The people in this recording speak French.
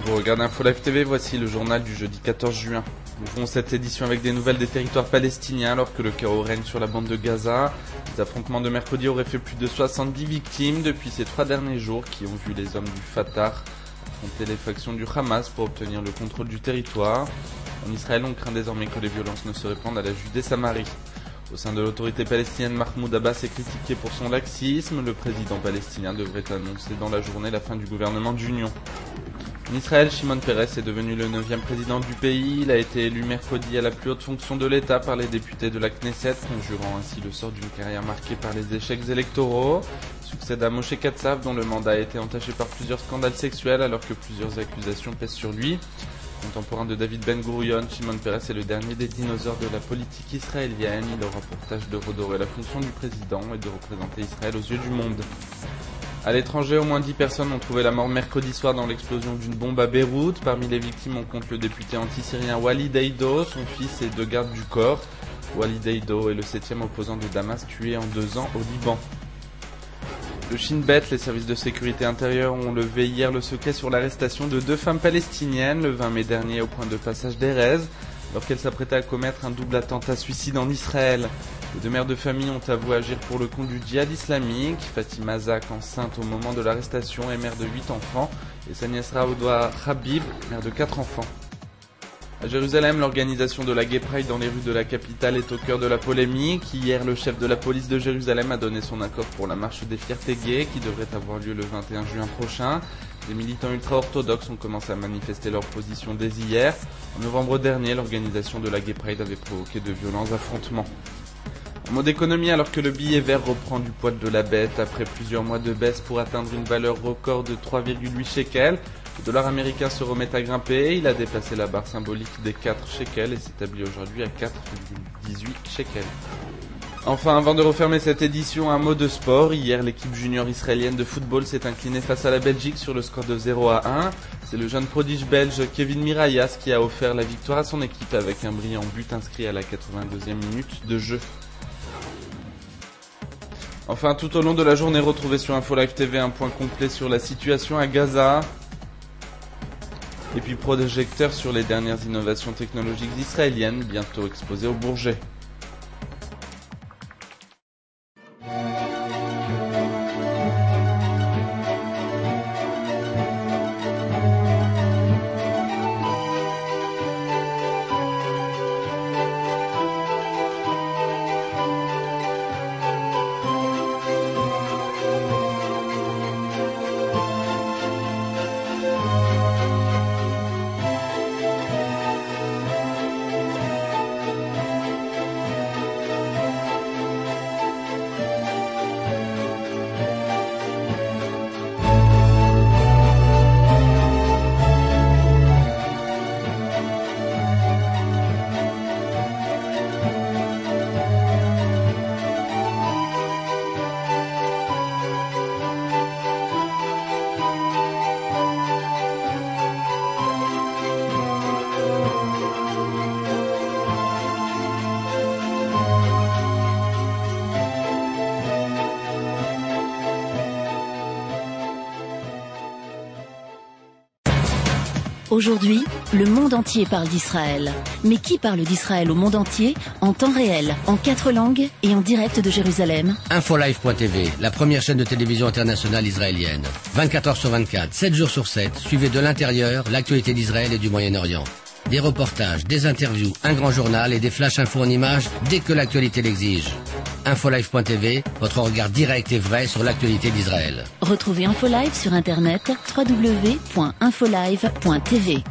Vous regardez Info Live TV, voici le journal du jeudi 14 juin. Nous ouvrons cette édition avec des nouvelles des territoires palestiniens alors que le chaos règne sur la bande de Gaza. Les affrontements de mercredi auraient fait plus de 70 victimes depuis ces 3 derniers jours qui ont vu les hommes du Fatah affronter les factions du Hamas pour obtenir le contrôle du territoire. En Israël, on craint désormais que les violences ne se répandent à la Judée-Samarie. Au sein de l'autorité palestinienne, Mahmoud Abbas est critiqué pour son laxisme. Le président palestinien devrait annoncer dans la journée la fin du gouvernement d'union. En Israël, Shimon Peres est devenu le 9e président du pays. Il a été élu mercredi à la plus haute fonction de l'État par les députés de la Knesset, conjurant ainsi le sort d'une carrière marquée par les échecs électoraux. Il succède à Moshe Katsav, dont le mandat a été entaché par plusieurs scandales sexuels alors que plusieurs accusations pèsent sur lui. Contemporain de David Ben Gurion, Shimon Peres est le dernier des dinosaures de la politique israélienne. Il aura pour tâche de redorer la fonction du président et de représenter Israël aux yeux du monde. À l'étranger, au moins 10 personnes ont trouvé la mort mercredi soir dans l'explosion d'une bombe à Beyrouth. Parmi les victimes, on compte le député anti-syrien Walid Eido, son fils et 2 gardes du corps. Walid Eido est le 7e opposant de Damas tué en 2 ans au Liban. Le Shin Bet, les services de sécurité intérieure ont levé hier le secret sur l'arrestation de 2 femmes palestiniennes le 20 mai dernier au point de passage d'Erez, alors qu'elles s'apprêtaient à commettre un double attentat suicide en Israël. Les 2 mères de famille ont avoué agir pour le compte du djihad islamique. Fatima Zak, enceinte au moment de l'arrestation, est mère de 8 enfants, et sa nièce Raouda Habib, mère de 4 enfants. À Jérusalem, l'organisation de la Gay Pride dans les rues de la capitale est au cœur de la polémique. Hier, le chef de la police de Jérusalem a donné son accord pour la marche des fiertés gays qui devrait avoir lieu le 21 juin prochain. Des militants ultra-orthodoxes ont commencé à manifester leur position dès hier. En novembre dernier, l'organisation de la Gay Pride avait provoqué de violents affrontements. En mode économie, alors que le billet vert reprend du poil de la bête après plusieurs mois de baisse pour atteindre une valeur record de 3,8 shekels, le dollar américain se remet à grimper. Il a dépassé la barre symbolique des 4 shekels et s'établit aujourd'hui à 4,18 shekels. Enfin, avant de refermer cette édition, un mot de sport. Hier, l'équipe junior israélienne de football s'est inclinée face à la Belgique sur le score de 0-1. C'est le jeune prodige belge Kevin Mirallas qui a offert la victoire à son équipe avec un brillant but inscrit à la 82e minute de jeu. Enfin, tout au long de la journée, retrouvez sur Info Live TV un point complet sur la situation à Gaza. Et puis projecteur sur les dernières innovations technologiques israéliennes, bientôt exposées au Bourget. Aujourd'hui, le monde entier parle d'Israël. Mais qui parle d'Israël au monde entier, en temps réel, en 4 langues et en direct de Jérusalem? Infolive.tv, la première chaîne de télévision internationale israélienne. 24 heures sur 24, 7 jours sur 7, suivez de l'intérieur l'actualité d'Israël et du Moyen-Orient. Des reportages, des interviews, un grand journal et des flash infos en images dès que l'actualité l'exige. Infolive.tv, votre regard direct et vrai sur l'actualité d'Israël. Retrouvez Infolive sur internet www.infolive.tv.